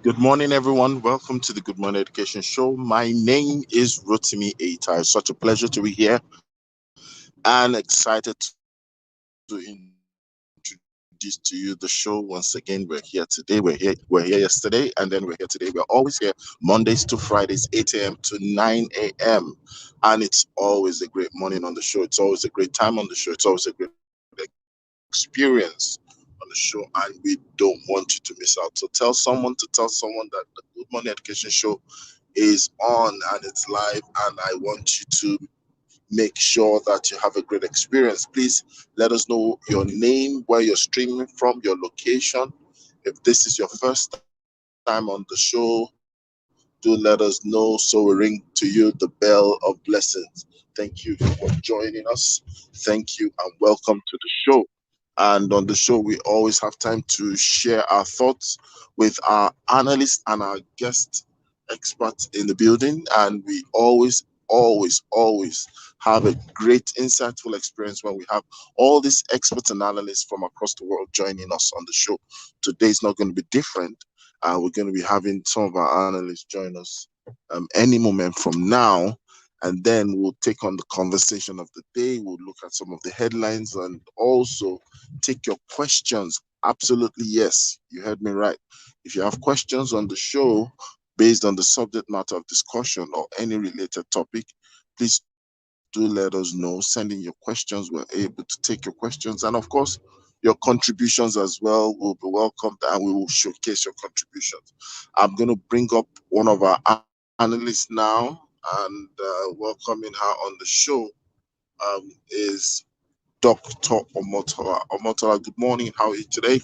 Good morning, everyone. Welcome to the Good Morning Education Show. My name is Rotimi Eita. It's such a pleasure to be here and excited to introduce to you the show once again. We're here today. We're here yesterday, and then we're here today. We're always here Mondays to Fridays, 8 a.m. to 9 a.m. And it's always a great morning on the show. It's always a great time on the show. It's always a great experience on the show, and we don't want you to miss out. So tell someone that the Good Morning Education Show is on and it's live, and I want you to make sure that you have a great experience. Please let us know your name, where you're streaming from, your location. If this is your first time on the show, do let us know so we ring to you the bell of blessings. Thank you for joining us. Thank you and welcome to the show. And on the show, we always have time to share our thoughts with our analysts and our guest experts in the building. And we always have a great, insightful experience when we have all these experts and analysts from across the world joining us on the show. Today is not going to be different. We're going to be having some of our analysts join us any moment from now, and then we'll take on the conversation of the day. We'll look at some of the headlines and also take your questions. Absolutely, yes, you heard me right. If you have questions on the show based on the subject matter of discussion or any related topic, please do let us know. Send in your questions. We're able to take your questions. And of course, your contributions as well will be welcomed, and we will showcase your contributions. I'm going to bring up one of our analysts now, and welcoming her on the show is Dr. Omotola. Omotola, good morning. How are you today?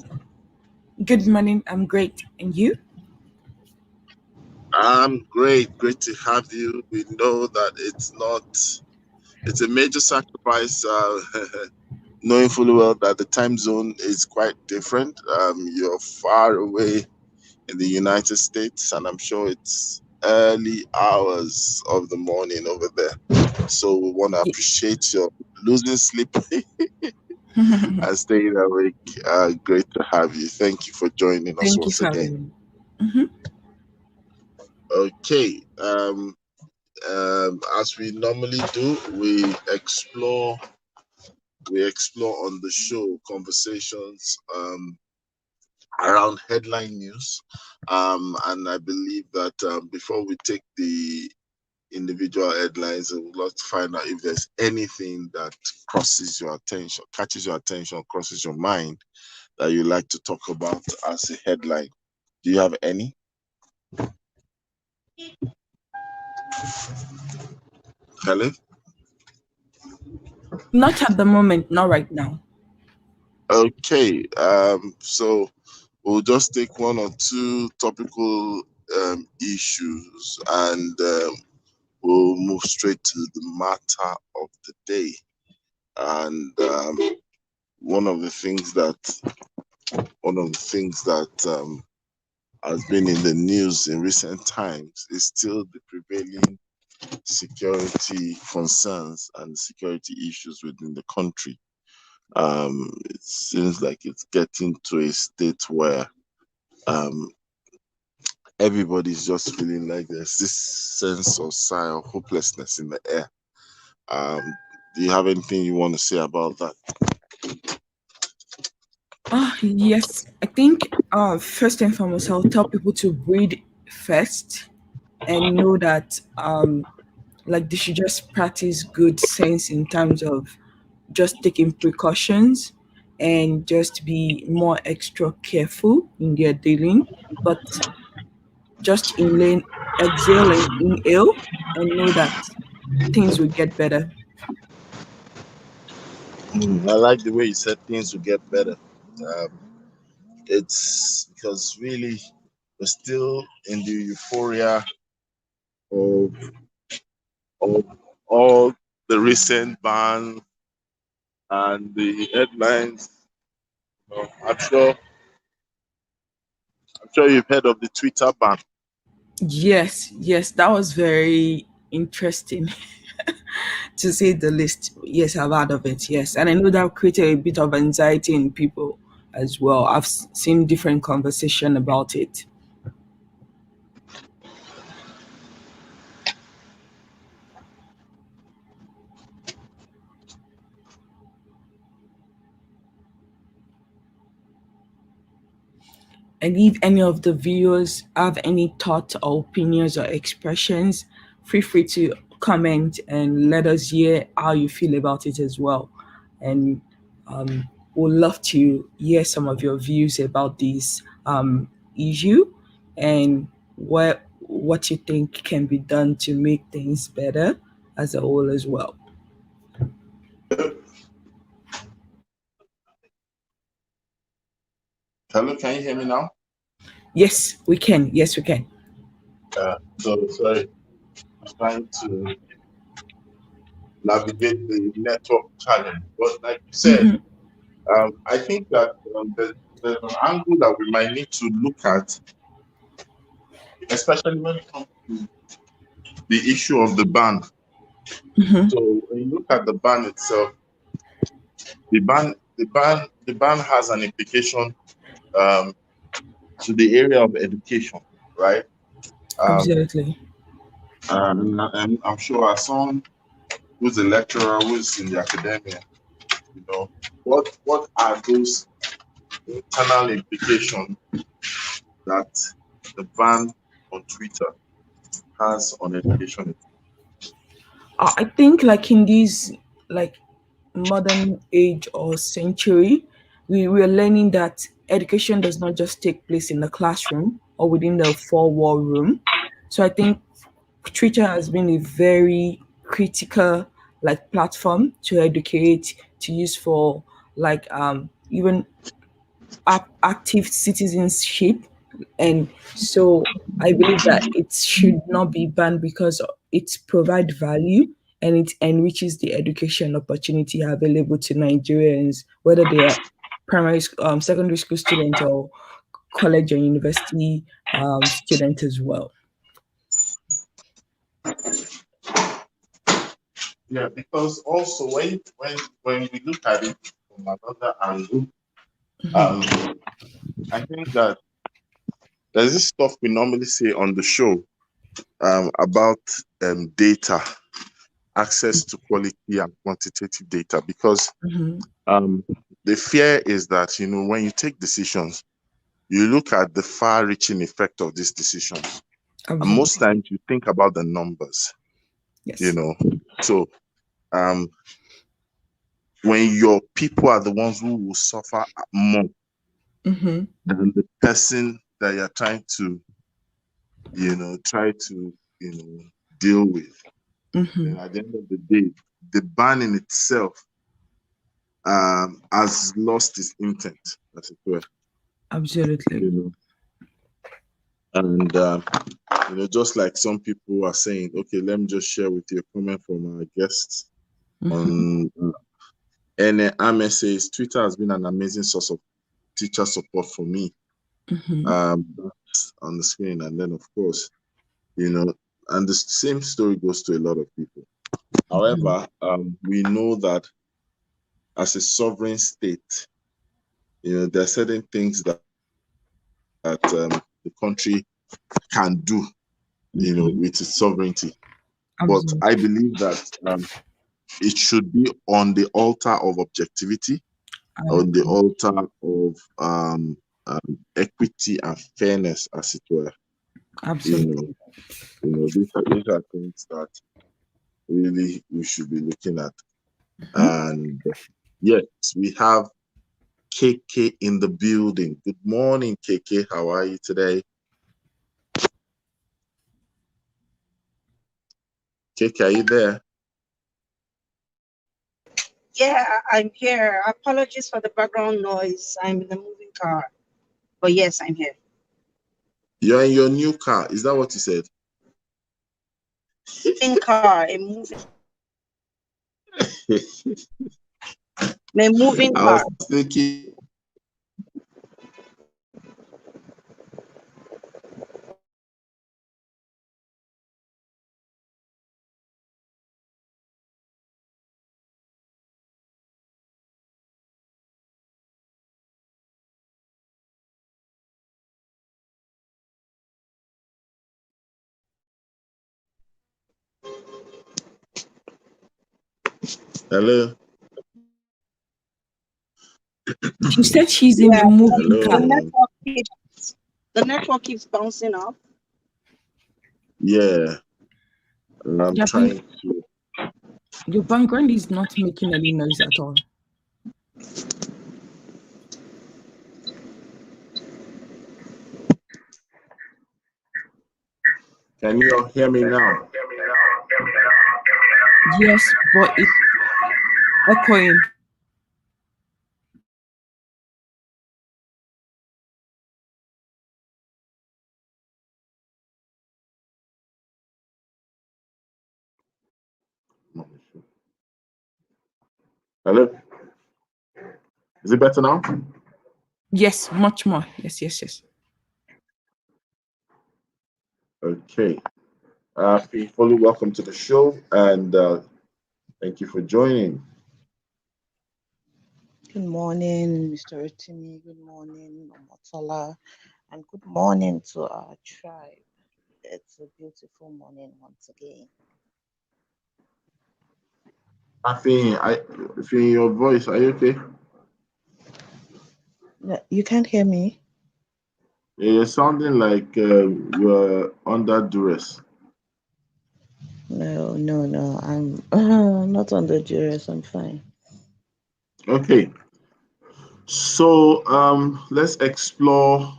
Good morning. I'm great. And you? I'm great. Great to have you. We know that it's a major sacrifice, knowing fully well that the time zone is quite different. You're far away in the United States, and I'm sure it's early hours of the morning over there. So we want to Ye- appreciate your losing sleep and staying awake. Great to have you. Thank you for joining us Thank you once for again. having me. Mhm. Okay. As we normally do, we explore on the show conversations around headline news. And I believe that before we take the individual headlines, I would like to find out if there's anything that catches your attention, crosses your mind that you like to talk about as a headline. Do you have any? Hello? Not at the moment, not right now. Okay. So we'll just take one or two topical issues, and we'll move straight to the matter of the day. And one of the things that has been in the news in recent times is still the prevailing security concerns and security issues within the country. It seems like it's getting to a state where um, everybody's just feeling like there's this sense of sigh of hopelessness in the air. Um, do you have anything you want to say about that? Yes. I think first and foremost, I'll tell people to breathe first and know that like they should just practice good sense in terms of just taking precautions and just be more extra careful in their dealing. But just exhale and inhale and know that things will get better. I like the way you said things will get better. Um, it's because really we're still in the euphoria of of all the recent bans and the headlines. I'm sure you've heard of the Twitter ban. Yes, that was very interesting to say the least. Yes, I've heard of it. Yes, and I know that created a bit of anxiety in people as well. I've seen different conversation about it. And if any of the viewers have any thoughts or opinions or expressions, feel free to comment and let us hear how you feel about it as well. And we'd love to hear some of your views about this issue and what you think can be done to make things better as a whole as well. Hello, can you hear me now? Yes, we can. Yes, we can. So sorry, I'm trying to navigate the network challenge. But like you said, I think that there's an angle that we might need to look at, especially when it comes to the issue of the ban. So when you look at the ban itself, the ban has an implication to the area of education, right? Absolutely. And I'm sure as someone who's a lecturer, who's in the academia, what are those internal implications that the ban on Twitter has on education? I think like in this like modern age or century, we are learning that education does not just take place in the classroom or within the four-wall room. So I think Twitter has been a very critical like platform to educate, to use for like even active citizenship. And so I believe that it should not be banned because it provides value and it enriches the education opportunity available to Nigerians, whether they are secondary school students or college or university student as well. Yeah, because also when we look at it from another angle, I think that there's this stuff we normally say on the show about data, access to quality and quantitative data, because the fear is that when you take decisions, you look at the far-reaching effect of these decisions, and most times you think about the numbers. Yes. So when your people are the ones who will suffer more than the person that you're trying to deal with, then at the end of the day, the ban in itself has lost its intent, as it were. Absolutely. And just like some people are saying, okay, let me just share with you a comment from our guests on NAMA says, Twitter has been an amazing source of teacher support for me. That's on the screen. And then, of course, and the same story goes to a lot of people. However, we know that as a sovereign state, there are certain things that the country can do, with its sovereignty. But I believe that it should be on the altar of objectivity, on the altar of equity and fairness, as it were. Absolutely. These are things that really we should be looking at. And yes, we have KK in the building. Good morning, KK. How are you today? KK, are you there? Yeah, I'm here. Apologies for the background noise. I'm in a moving car. But yes, I'm here. You're in your new car. Is that what you said? Moving car, a moving. My moving car. I was thinking. Hello. She said she's in the moving car. The network keeps bouncing off. Yeah, and I'm Yeah, trying to. your background is not making any noise at all. Can you all hear me now? Yes, but it's echoing. Hello? Is it better now? Yes, much more. Yes, yes, yes. Okay. Fully welcome to the show, and thank you for joining. Good morning, Mr. Rotimi. Good morning, Omotola. And good morning to our tribe. It's a beautiful morning once again. Feeling your voice, are you okay? You can't hear me? Yeah, you're sounding like you're under duress. No. I'm not under duress. I'm fine. Okay. So let's explore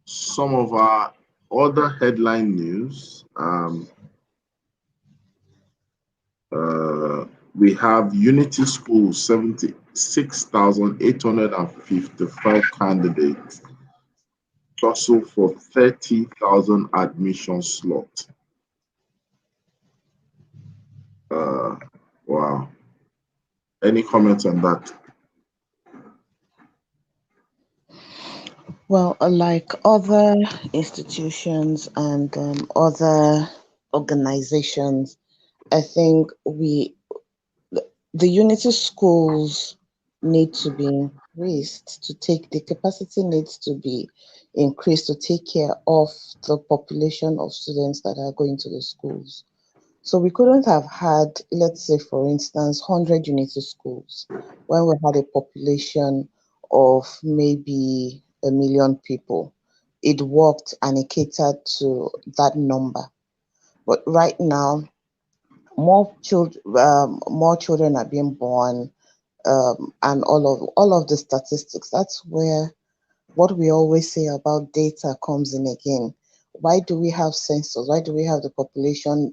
some of our other headline news. We have Unity School, 76,855 candidates tussle for 30,000 admission slot. Wow. Any comments on that? Well, like other institutions and other organizations, I think the Unity schools need to be increased the capacity needs to be increased to take care of the population of students that are going to the schools. So we couldn't have had, let's say, for instance, 100 Unity schools when we had a population of maybe 1 million people. It worked and it catered to that number. But right now, more children are being born, and all of the statistics. That's where what we always say about data comes in again. Why do we have census? Why do we have the population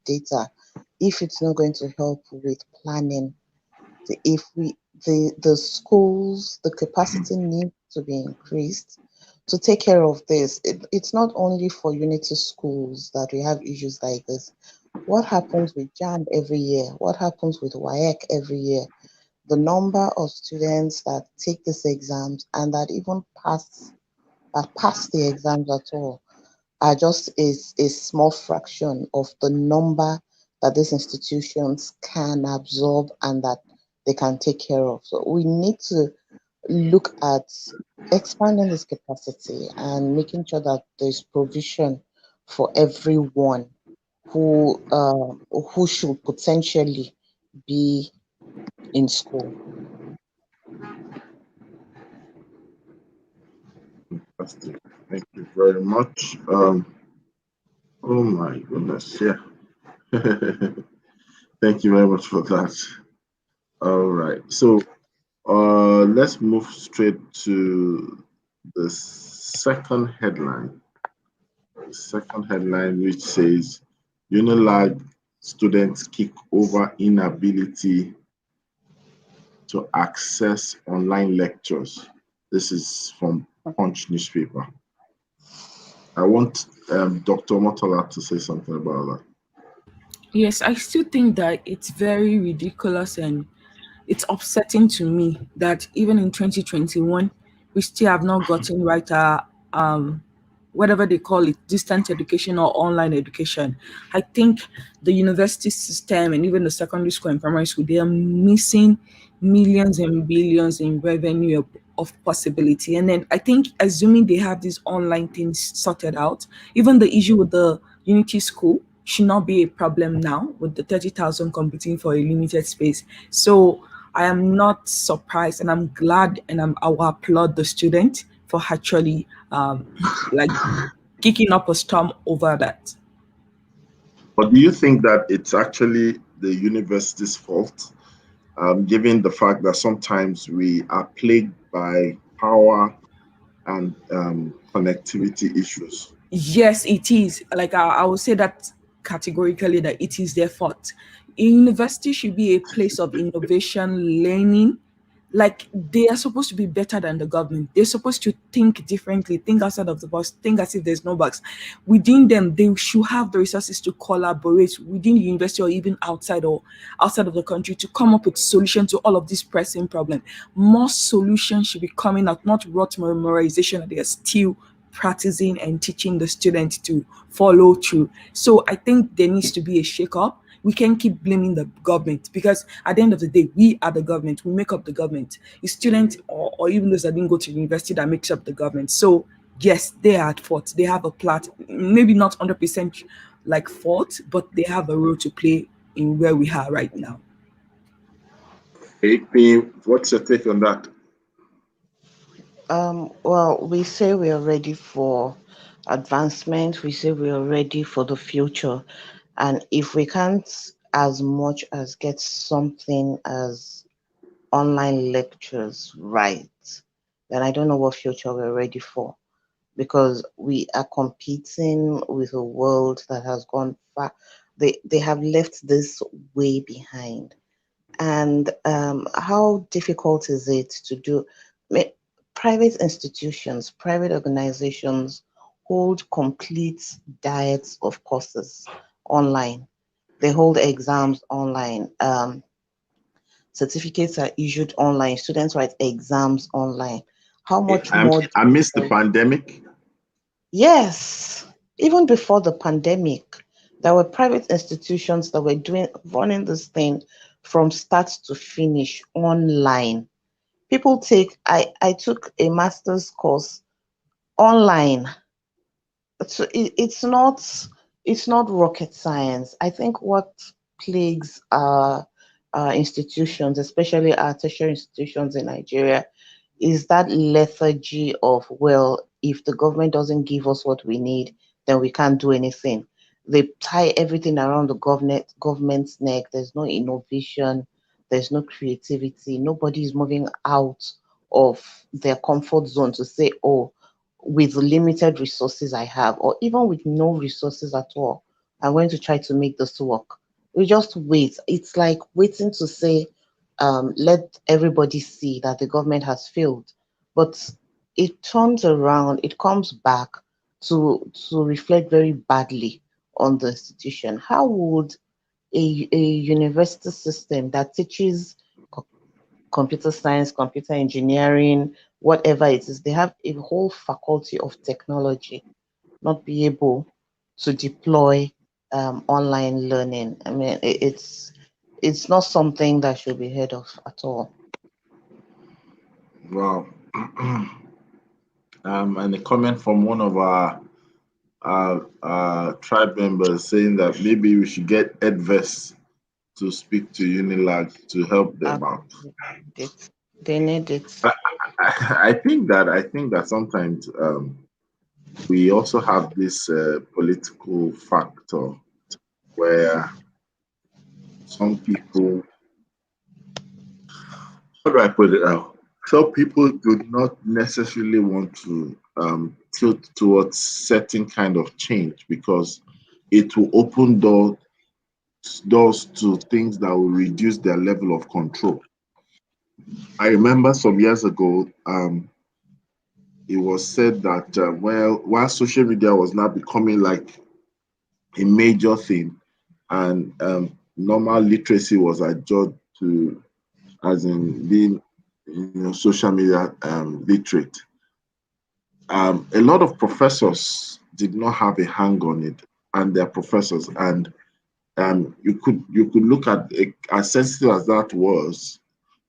data if it's not going to help with planning? If the schools, the capacity needs to be increased to take care of this. It's not only for Unity schools that we have issues like this. What happens with JAM every year? What happens with WAEC every year? The number of students that take these exams and that even pass the exams at all are just a small fraction of the number that these institutions can absorb and that they can take care of. So we need to look at expanding this capacity and making sure that there's provision for everyone who should potentially be in school. Fantastic. Thank you very much. Oh my goodness, yeah. Thank you very much for that. All right. So let's move straight to the second headline. The second headline, which says Unilag students kick over inability to access online lectures. This is from Punch newspaper. I want Dr. Motola to say something about that. Yes, I still think that it's very ridiculous and it's upsetting to me that even in 2021, we still have not gotten right our whatever they call it, distant education or online education. I think the university system and even the secondary school and primary school, they are missing millions and billions in revenue of possibility. And then I think assuming they have these online things sorted out, even the issue with the Unity school should not be a problem now with the 30,000 competing for a limited space. So I am not surprised and I'm glad and I will applaud the student for actually like kicking up a storm over that. But do you think that it's actually the university's fault, given the fact that sometimes we are plagued by power and connectivity issues? Yes, it is. Like I would say that categorically that it is their fault. University should be a place of innovation, learning. Like they are supposed to be better than the government. They're supposed to think differently, think outside of the box, think as if there's no bugs. Within them, they should have the resources to collaborate within the university or even outside of the country to come up with solutions to all of these pressing problems. More solutions should be coming out, not rote memorization that they are still practicing and teaching the students to follow through. So I think there needs to be a shake up. We can't keep blaming the government because at the end of the day, we are the government. We make up the government. The students or even those that didn't go to university that makes up the government. So yes, they are at fault. They have a plot, maybe not 100% like fault, but they have a role to play in where we are right now. AP, what's your take on that? Well, we say we are ready for advancement, we say we are ready for the future. And if we can't as much as get something as online lectures right, then I don't know what future we're ready for, because we are competing with a world that has gone far. They have left this way behind. And how difficult is it to do? Private institutions, private organizations hold complete diets of courses online. They hold exams online. Certificates are issued online. Students write exams online. How much more? I missed the pandemic. Yes, even before the pandemic, there were private institutions that were running this thing from start to finish online. People I took a master's course online. So it's not rocket science. I think what plagues our institutions, especially our tertiary institutions in Nigeria, is that lethargy of, well, if the government doesn't give us what we need, then we can't do anything. They tie everything around the government's neck. There's no innovation, there's no creativity. Nobody is moving out of their comfort zone to say, oh, with the limited resources I have, or even with no resources at all, I'm going to try to make this work. We just wait. It's like waiting to say, let everybody see that the government has failed. But it turns around, it comes back to reflect very badly on the institution. How would a university system that teaches computer science, computer engineering, whatever it is, they have a whole faculty of technology, not be able to deploy online learning? I mean, it's not something that should be heard of at all. Wow. And a comment from one of our tribe members saying that maybe we should get EdVest to speak to Unilag to help them out. They need it. I think that sometimes we also have this political factor where some people, how do I put it out? Some people do not necessarily want to tilt towards certain kind of change because it will open doors to things that will reduce their level of control. I remember some years ago, it was said that while social media was now becoming like a major thing, and normal literacy was adjudged to as in being, social media literate. A lot of professors did not have a hang on it, and their professors, and you could look at it, as sensitive as that was,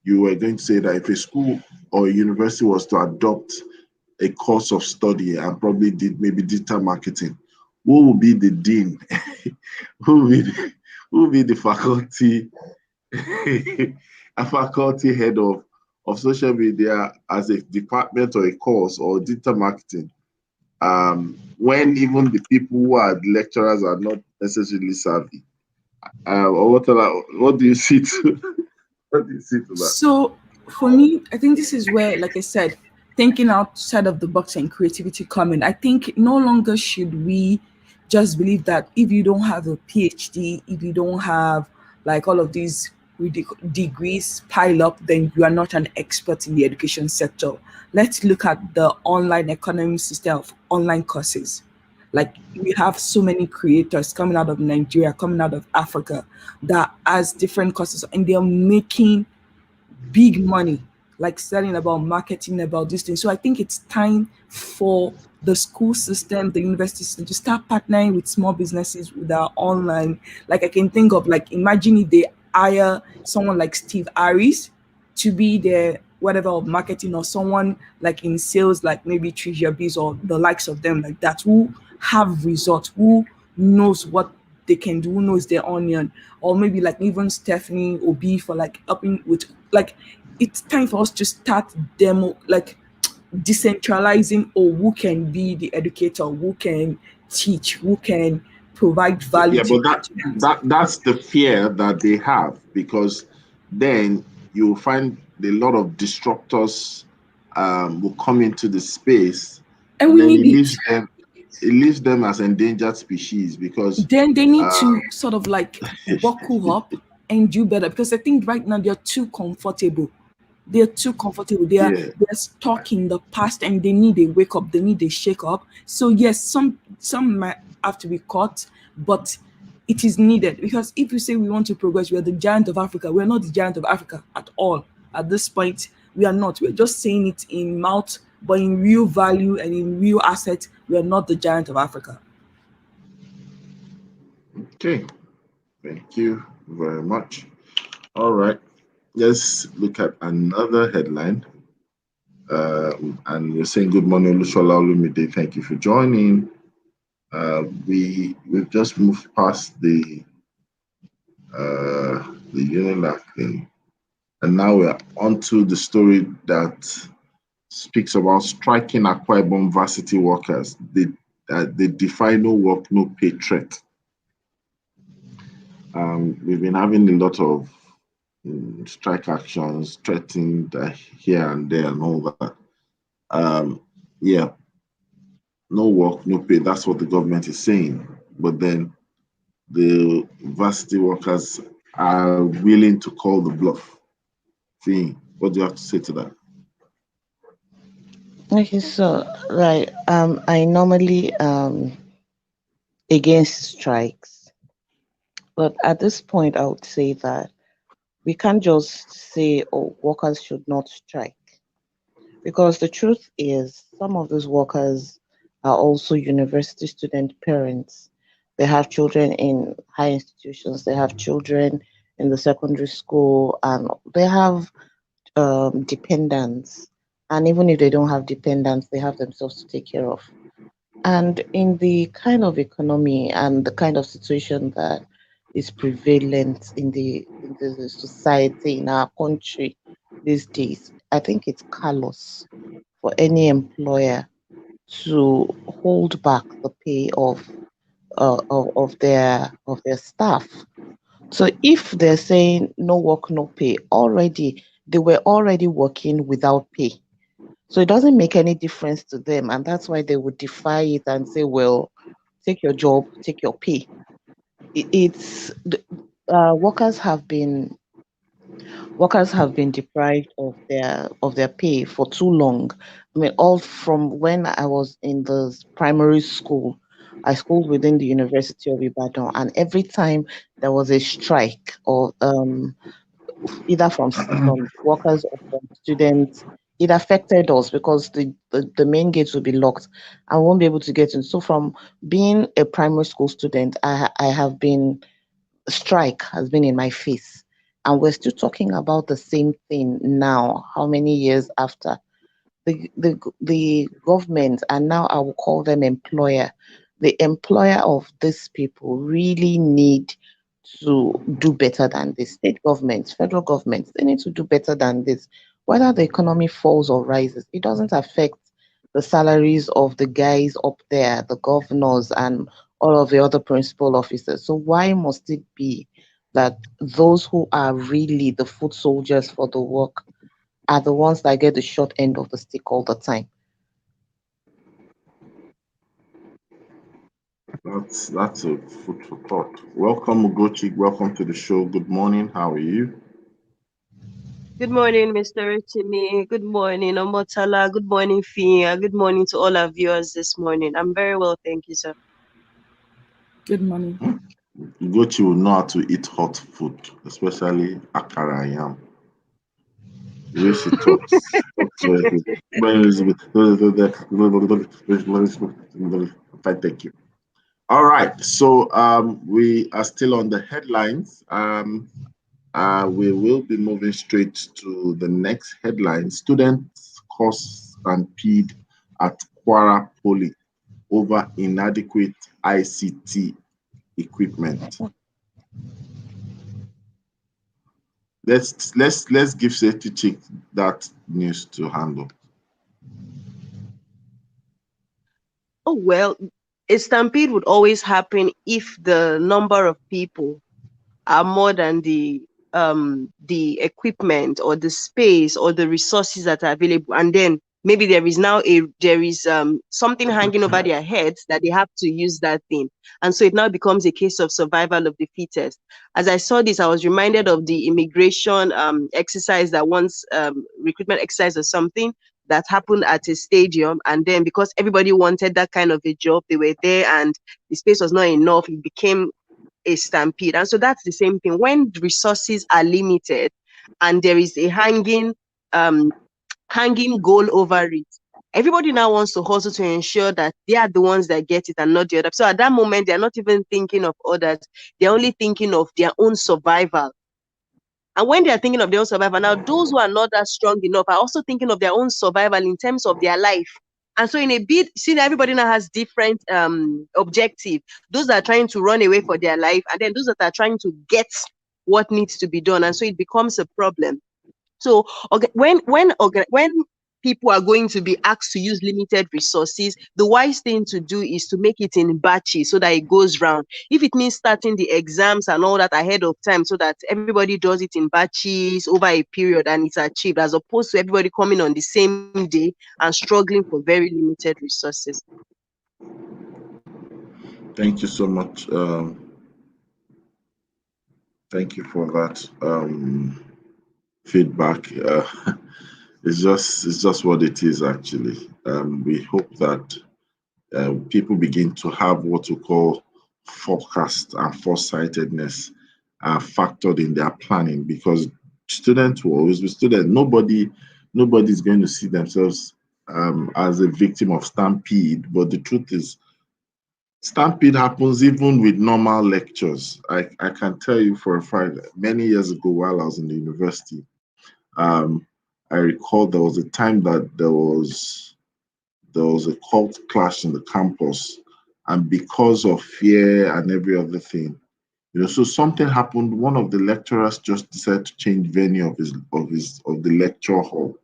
you were going to say that if a school or a university was to adopt a course of study and probably did maybe digital marketing, who will be the dean? who will be the faculty a faculty head of of social media as a department or a course or digital marketing, when even the people who are the lecturers are not necessarily savvy? Or what do you see to what do you see to that? So for me, I think this is where, like I said, thinking outside of the box and creativity come in. I think no longer should we just believe that if you don't have a PhD, if you don't have like all of these degrees pile up, then you are not an expert in the education sector. Let's look at the online economy system of online courses. Like we have so many creators coming out of Nigeria, coming out of Africa that has different courses and they're making big money, like selling about marketing, about this thing. So I think it's time for the school system, the university system to start partnering with small businesses with our online. Like I can think of like imagine if they hire someone like Steve Harris to be their whatever of marketing or someone like in sales, like maybe Treasure Bees or the likes of them like that, who have results, who knows what they can do, who knows their onion, or maybe like even Stephanie Obi for like helping with like it's time for us to start demo like decentralizing or who can be the educator, who can teach, who can provide value Yeah, to but the students. that's the fear that they have, because then you'll find a lot of disruptors will come into the space, And and we then need it. it leaves them as endangered species because Then they need uh, to sort of like buckle up and do better because I think right now they're too comfortable. They're too comfortable. yeah. They're stuck in the past and they need a wake up. They need a shake up. So yes, some might have to be caught, but it is needed because if you say we want to progress, we are the giant of Africa. We're not the giant of Africa at all. At this point, we are not. We're just saying it in mouth, but in real value and in real asset, we are not the giant of Africa. Okay, thank you very much. All right, let's look at another headline. And we're saying good morning, Lushola Olumide. Thank you for joining. We've just moved past the UNILAC thing, and now we're onto the story that speaks about striking Akwa Ibom varsity workers. They defy no work, no pay threat. We've been having a lot of strike actions, threatened here and there and all that. Yeah, no work, no pay. That's what the government is saying. But then the varsity workers are willing to call the bluff. See, what do you have to say to that? Okay, so right, I normally against strikes, but at this point, I would say that we can't just say, oh, workers should not strike, because the truth is, some of those workers are also university student parents. They have children in high institutions, they have children in the secondary school, and they have dependents. And even if they don't have dependents, they have themselves to take care of. And in the kind of economy and the kind of situation that is prevalent in the society in our country these days, I think it's callous for any employer to hold back the pay of their staff. So if they're saying no work, no pay, already they were already working without pay. So it doesn't make any difference to them, and that's why they would defy it and say, "Well, take your job, take your pay." It's workers have been deprived of their pay for too long. I mean, all from when I was in the primary school. I schooled within the University of Ibadan, and every time there was a strike or either from workers or from students, it affected us because the main gates will be locked. I won't be able to get in. So from being a primary school student, I have been strike has been in my face. And we're still talking about the same thing now, how many years after? The government, and now I will call them employer, the employer of these people really need to do better than this. State governments, federal governments, they need to do better than this. whether the economy falls or rises, it doesn't affect the salaries of the guys up there, the governors and all of the other principal officers. So why must it be that those who are really the foot soldiers for the work are the ones that get the short end of the stick all the time? That's a food for thought. Welcome, Ugochi. Welcome to the show. Good morning. How are you? Good morning, Mr. Rotimi. Good morning, Omotala. Good morning, Fia. Good morning to all our viewers this morning. I'm very well, thank you, sir. Good morning. Ugochi will know how to eat hot food, especially akara and yam. The way she talks Fine, thank you. All right, so we are still on the headlines. We will be moving straight to the next headline. Students cause stampede at Kwara Poly over inadequate ICT equipment. Let's give Safety Chick that news to handle. Oh, well, a stampede would always happen if the number of people are more than the equipment or the space or the resources that are available, and then maybe there is something hanging over their heads that they have to use that thing, and so it now becomes a case of survival of the fittest. As I saw this, I was reminded of the immigration exercise that once recruitment exercise or something that happened at a stadium, and then because everybody wanted that kind of a job, they were there and the space was not enough, it became a stampede. And so that's the same thing. When resources are limited and there is a hanging goal over it, everybody now wants to hustle to ensure that they are the ones that get it and not the other. So at that moment, they're not even thinking of others. They're only thinking of their own survival. And when they're thinking of their own survival, now those who are not that strong enough are also thinking of their own survival in terms of their life. And so in a bit, see, everybody now has different objective. Those that are trying to run away for their life, and then those that are trying to get what needs to be done. And so it becomes a problem. So when people are going to be asked to use limited resources, the wise thing to do is to make it in batches so that it goes round. If it means starting the exams and all that ahead of time so that everybody does it in batches over a period and it's achieved, as opposed to everybody coming on the same day and struggling for very limited resources. Thank you so much. Thank you for that feedback. It's just what it is actually. We hope that people begin to have what we call forecast and foresightedness factored in their planning, because students will always be students. Nobody's going to see themselves as a victim of stampede, but the truth is, stampede happens even with normal lectures. I can tell you for a fact, many years ago while I was in the university, I recall there was a time that there was a cult clash in the campus, and because of fear and every other thing, so something happened. One of the lecturers just decided to change venue of the lecture hall,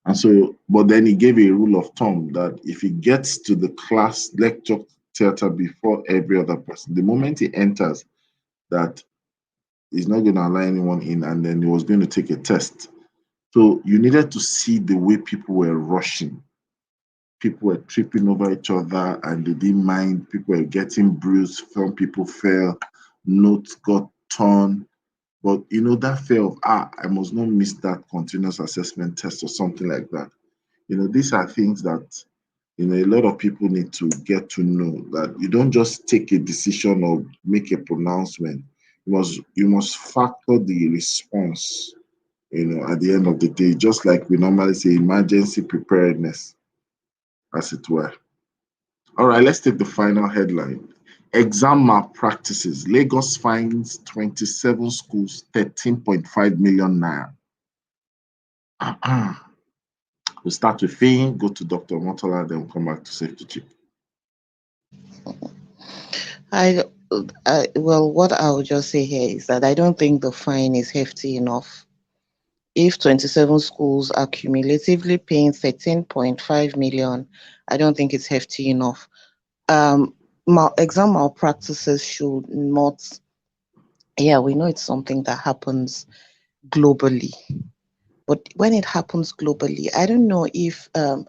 and so, but then he gave a rule of thumb that if he gets to the class lecture theater before every other person, the moment he enters, that he's not going to allow anyone in, and then he was going to take a test. So you needed to see the way people were rushing. People were tripping over each other and they didn't mind. People were getting bruised. Some people fell. Notes got torn. But that fear of, I must not miss that continuous assessment test or something like that. These are things that, a lot of people need to get to know, that you don't just take a decision or make a pronouncement. You must factor the response, at the end of the day, just like we normally say, emergency preparedness, as it were. All right, let's take the final headline. Exam malpractices. Lagos fines 27 schools 13.5 million naira. We'll start with Fane, go to Dr. Motola, then we'll come back to Safety Chick. Well, what I would just say here is that I don't think the fine is hefty enough. if 27 schools are cumulatively paying 13.5 million, I don't think it's hefty enough. Exam malpractices should not, yeah, we know it's something that happens globally. But when it happens globally, I don't know if the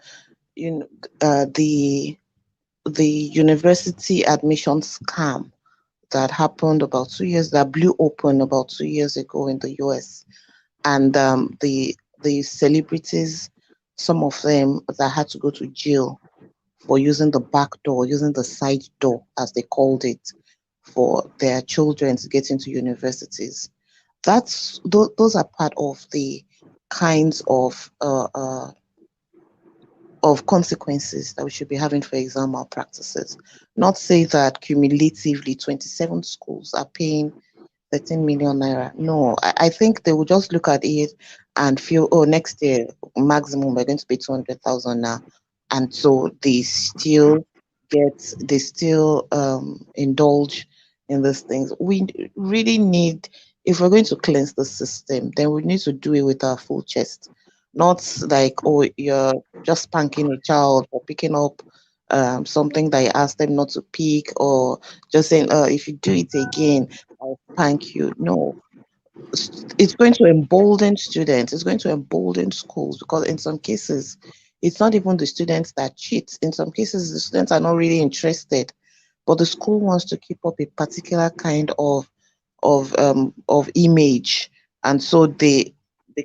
university admission scam that happened about 2 years, that blew open about 2 years ago in the US, and the celebrities, some of them that had to go to jail for using the back door, using the side door, as they called it, for their children to get into universities. Those are part of the kinds of consequences that we should be having for exam malpractices. Not say that cumulatively 27 schools are paying 13 million naira. No, I think they will just look at it and feel, oh, next year maximum we're going to pay 200,000 now, and so they still indulge in these things. We really need, if we're going to cleanse the system, then we need to do it with our full chest. Not like, oh, you're just spanking a child or picking up something that you asked them not to pick, or just saying, if you do it again, I'll spank you. No, it's going to embolden students. It's going to embolden schools, because in some cases, it's not even the students that cheat. In some cases, the students are not really interested, but the school wants to keep up a particular kind of image, and so they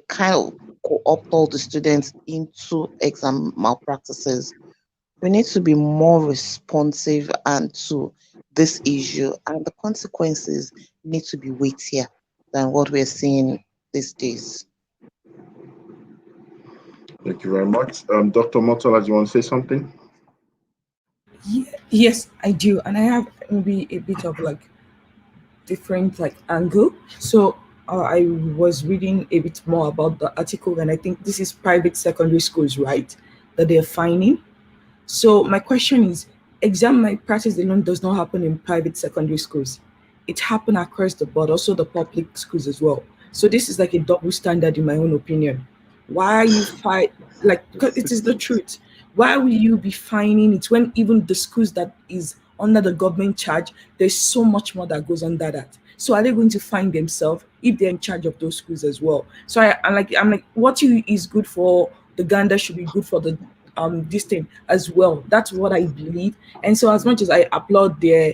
kind of co-opt all the students into exam malpractices. We need to be more responsive and to this issue, and the consequences need to be weightier than what we're seeing these days. Thank you very much. Dr. Motola, do you want to say something? Yes, I do, and I have maybe a bit of like different like angle. So I was reading a bit more about the article, and I think this is private secondary schools, right? That they're fining. So my question is, exam malpractice alone does not happen in private secondary schools. It happens across the board, also the public schools as well. So this is like a double standard in my own opinion. Why are you fight like, because it is the truth. Why will you be fining it when even the schools that is under the government charge, there's so much more that goes under that. So are they going to find themselves if they're in charge of those schools as well? So I'm like what you is good for the Uganda should be good for the this thing as well. That's what I believe. And so as much as I applaud their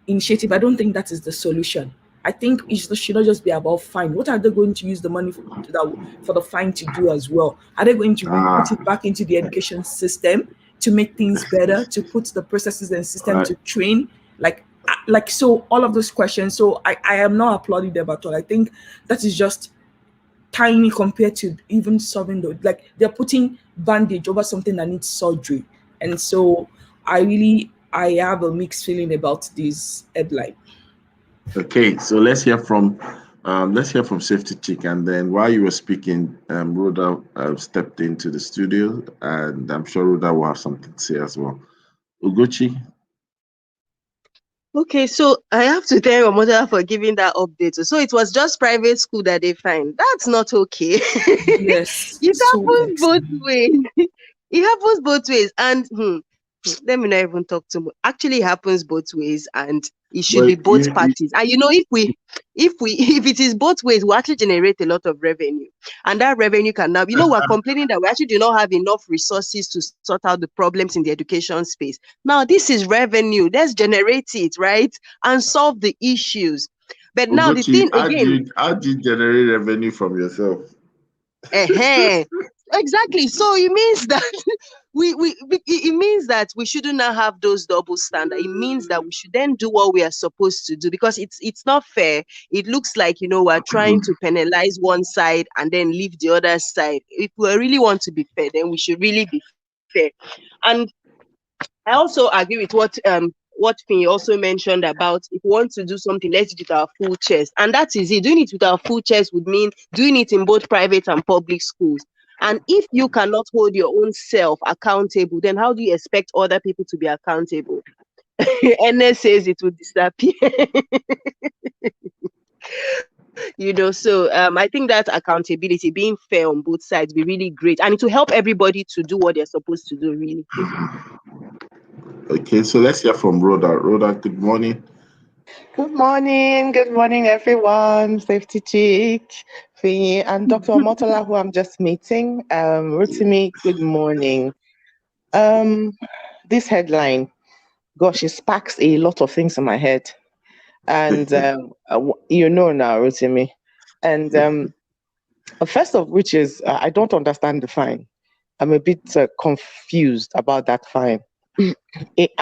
initiative, I don't think that is the solution. I think it should not just be about fine. What are they going to use the money for the fine to do as well? Are they going to put it back into the education system to make things better, to put the processes and system to train? Like so all of those questions. So I am not applauding them at all. I think that is just tiny compared to even solving the, like they're putting bandage over something that needs surgery. And so I have a mixed feeling about this headline. Okay, so let's hear from Safety Chick, and then while you were speaking, Rhoda stepped into the studio, and I'm sure Rhoda will have something to say as well. Ugochi. Okay, so I have to thank your mother for giving that update. So it was just private school that they find. That's not okay. Yes. It so happens both ways. It happens both ways. And let me not even talk too much. Actually, it happens both ways, and it should be both parties. And if it is both ways, we actually generate a lot of revenue, and that revenue can now, we're complaining that we actually do not have enough resources to sort out the problems in the education space. Now this is revenue. Let's generate it, right, and solve the issues. But now Ugochi, the thing again, how do you generate revenue from yourself? Exactly. So it means that it means that we shouldn't have those double standards. It means that we should then do what we are supposed to do, because it's not fair. It looks like we're trying to penalize one side and then leave the other side. If we really want to be fair, then we should really be fair. And I also agree with what Finny also mentioned about, if we want to do something, let's do it with our full chest. And that is it. Doing it with our full chest would mean doing it in both private and public schools. And if you cannot hold your own self accountable, then how do you expect other people to be accountable? NS says it will disappear. So I think that accountability, being fair on both sides, be really great, and it will help everybody to do what they're supposed to do. Really. Okay, so let's hear from Rhoda. Rhoda, good morning. Good morning, everyone. Safety Chick, Finyi, and Dr. Motola, who I'm just meeting. Rotimi, good morning. This headline, gosh, it sparks a lot of things in my head. And you know now, Rotimi. And first of which is, I don't understand the fine. I'm a bit confused about that fine.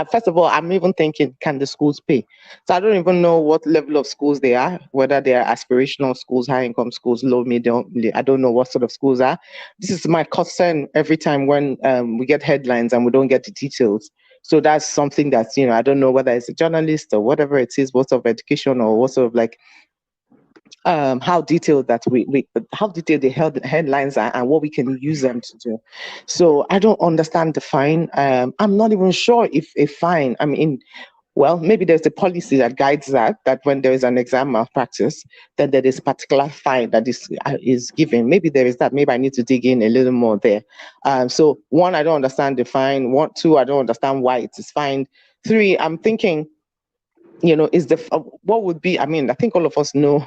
First of all, I'm even thinking, can the schools pay? So I don't even know what level of schools they are, whether they are aspirational schools, high income schools, low, medium. I don't know what sort of schools are. This is my concern every time when we get headlines and we don't get the details. So that's something that's, I don't know whether it's a journalist or whatever it is, what sort of education or what sort of like how detailed that how detailed the headlines are and what we can use them to do. So I don't understand the fine. I'm not even sure if a fine, well, maybe there's a policy that guides that when there is an exam malpractice, then there is particular fine that is given. Maybe there is that. Maybe I need to dig in a little more there. So one, I don't understand the fine. Two, I don't understand why it is fined. Three, I'm thinking, is what would be, I think all of us know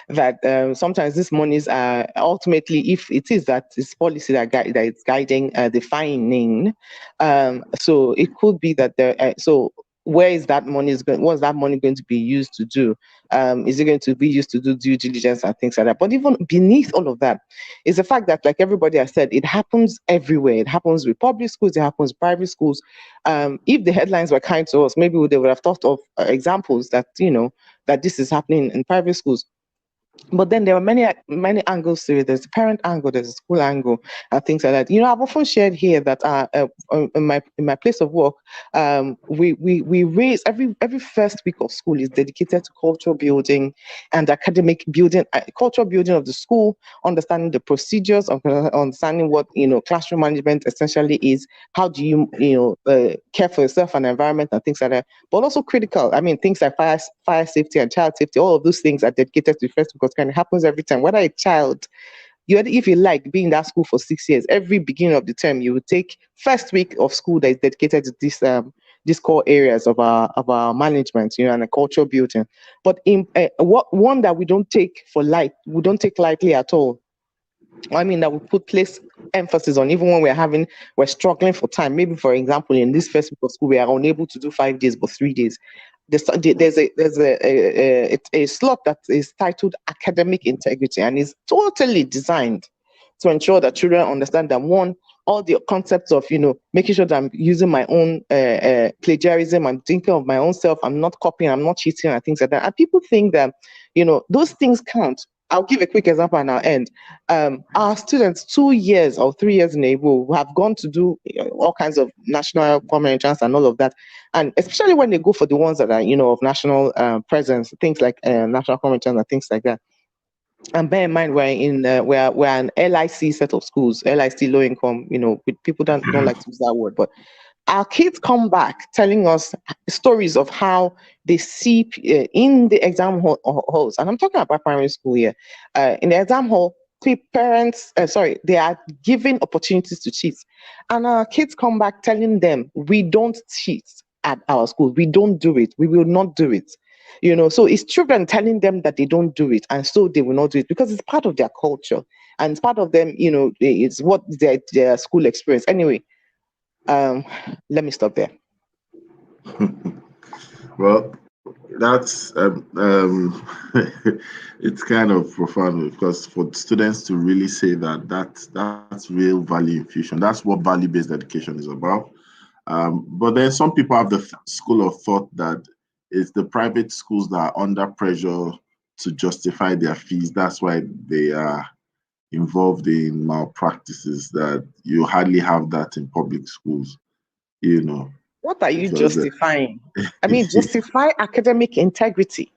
that sometimes these monies are ultimately, if it is that this policy that is guiding the fining, so it could be that so where is that money what's that money going to be used to do? Is it going to be used to do due diligence and things like that? But even beneath all of that is the fact that, like everybody has said, it happens everywhere. It happens with public schools, it happens with private schools. If the headlines were kind to us, maybe they would have thought of examples that, that this is happening in private schools. But then there are many angles to it. There's the parent angle, there's the school angle, and things like that. I've often shared here that in my place of work, we raise every first week of school is dedicated to cultural building and academic building, cultural building of the school, understanding the procedures, understanding what classroom management essentially is. How do you care for yourself and the environment and things like that. But also critical. Things like fire safety and child safety. All of those things are dedicated to first week. Because kind of happens every time. Whether a child, if you like, being in that school for 6 years, every beginning of the term, you would take first week of school that is dedicated to these core areas of our management, and a cultural building. But in one that we don't take lightly at all. That we place emphasis on, even when we're struggling for time. Maybe, for example, in this first week of school, we are unable to do 5 days, but 3 days. There's a slot that is titled academic integrity and is totally designed to ensure that children understand that, one, all the concepts of making sure that I'm using my own plagiarism, I'm thinking of my own self, I'm not copying, I'm not cheating and things like that. And people think that those things count. I'll give a quick example and I'll end. Our students 2 years or 3 years in a row have gone to do all kinds of national common entrance and all of that. And especially when they go for the ones that are, of national presence, things like national common entrance and things like that. And bear in mind, we're an LIC set of schools, LIC, low income, people don't like to use that word, but our kids come back telling us stories of how they see in the exam halls, and I'm talking about primary school here. In the exam hall, they are given opportunities to cheat, and our kids come back telling them, "We don't cheat at our school. We don't do it. We will not do it." So it's children telling them that they don't do it, and so they will not do it because it's part of their culture and it's part of them. It's what their school experience. Anyway. Let me stop there. Well, that's it's kind of profound, because for students to really say that's real value infusion. That's what value-based education is about. But then some people have the school of thought that it's the private schools that are under pressure to justify their fees. That's why they are involved in malpractices, that you hardly have that in public schools. What are you justifying? Justify academic integrity.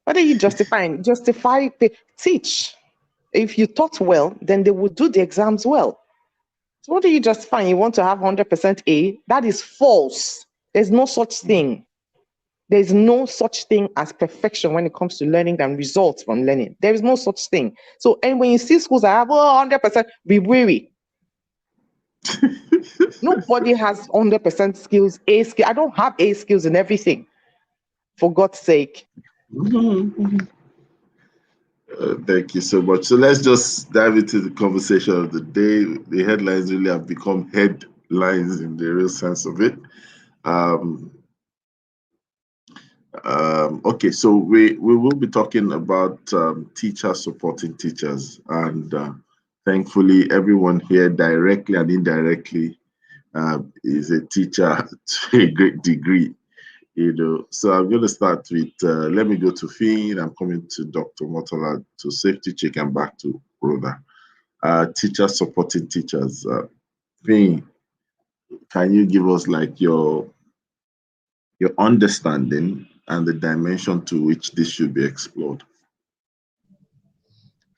What are you justifying? Teach. If you taught well, then they will do the exams well. So what are you justifying? You want to have 100% A? That is false. There's no such thing. There's no such thing as perfection when it comes to learning and results from learning. There is no such thing. So, and when you see schools that have 100%, be wary. Nobody has 100% skills, A skill. I don't have A skills in everything, for God's sake. Thank you so much. So let's just dive into the conversation of the day. The headlines really have become headlines in the real sense of it. Okay, so we will be talking about teachers supporting teachers, and thankfully everyone here directly and indirectly is a teacher to a great degree, you know. So I'm going to start with, let me go to Finn. I'm coming to Dr. Motola, to safety check, and back to Rhoda. Teachers supporting teachers. Finn, can you give us like your understanding and the dimension to which this should be explored?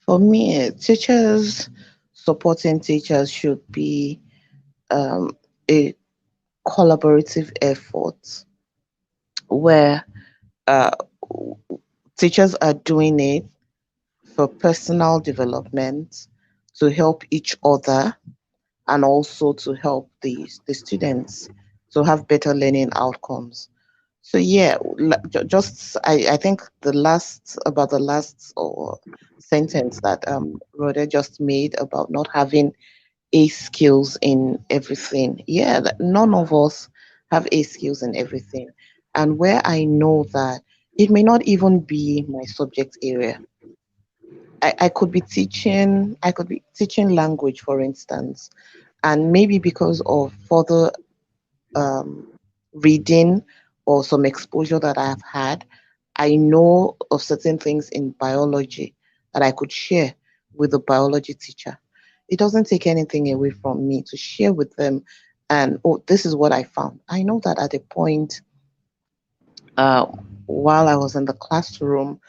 For me, teachers supporting teachers should be a collaborative effort where teachers are doing it for personal development, to help each other, and also to help the students to have better learning outcomes. So yeah, I think the last sentence that Rhoda just made about not having A skills in everything. Yeah, none of us have A skills in everything. And where I know that it may not even be my subject area. I could be teaching language, for instance, and maybe because of further reading or some exposure that I've had, I know of certain things in biology that I could share with the biology teacher. It doesn't take anything away from me to share with them, and oh, this is what I found. I know that at a point, while I was in the classroom,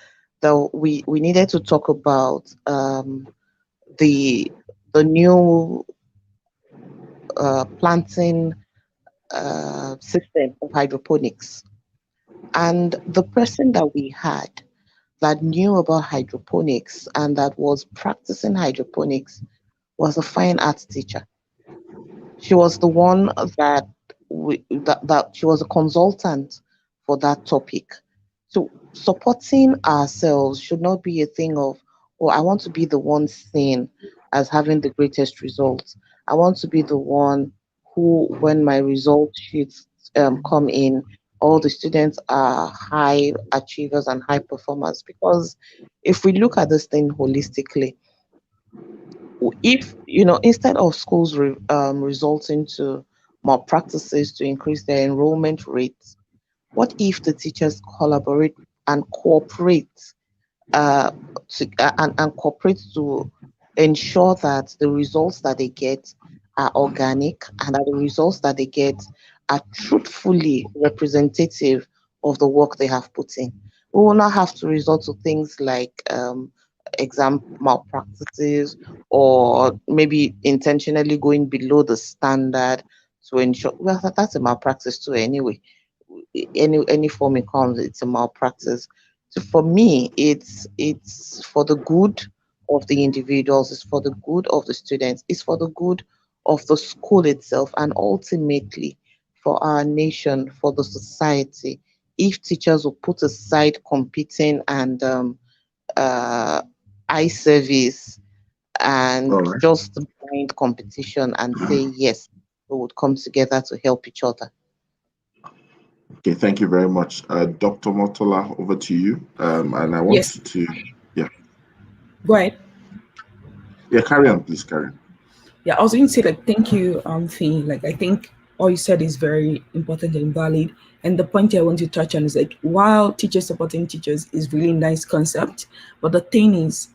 though we needed to talk about the new planting system of hydroponics. And the person that we had that knew about hydroponics and that was practicing hydroponics was a fine arts teacher. She was the one that that she was a consultant for that topic. So supporting ourselves should not be a thing of, oh, I want to be the one seen as having the greatest results. I want to be the one who, when my result sheets come in, all the students are high achievers and high performers. Because if we look at this thing holistically, if instead of schools resulting to more practices to increase their enrollment rates, what if the teachers collaborate and cooperate and cooperate to ensure that the results that they get are organic and that the results that they get are truthfully representative of the work they have put in? We will not have to resort to things like exam malpractices, or maybe intentionally going below the standard to ensure, well, that's a malpractice too anyway. Any form it comes, it's a malpractice. So for me, it's for the good of the individuals, it's for the good of the students, it's for the good of the school itself, and ultimately for our nation, for the society. If teachers will put aside competing and eye service and All right. just blind competition and say yes, we would come together to help each other. Okay, thank you very much. Dr. Motola, over to you. And I want Yes. to, yeah. Go ahead. Yeah, carry on, please, carry on. Yeah, I was going to say, like, thank you, Fee. Like, I think all you said is very important and valid. And the point I want to touch on is, like, while teachers supporting teachers is really nice concept, but the thing is,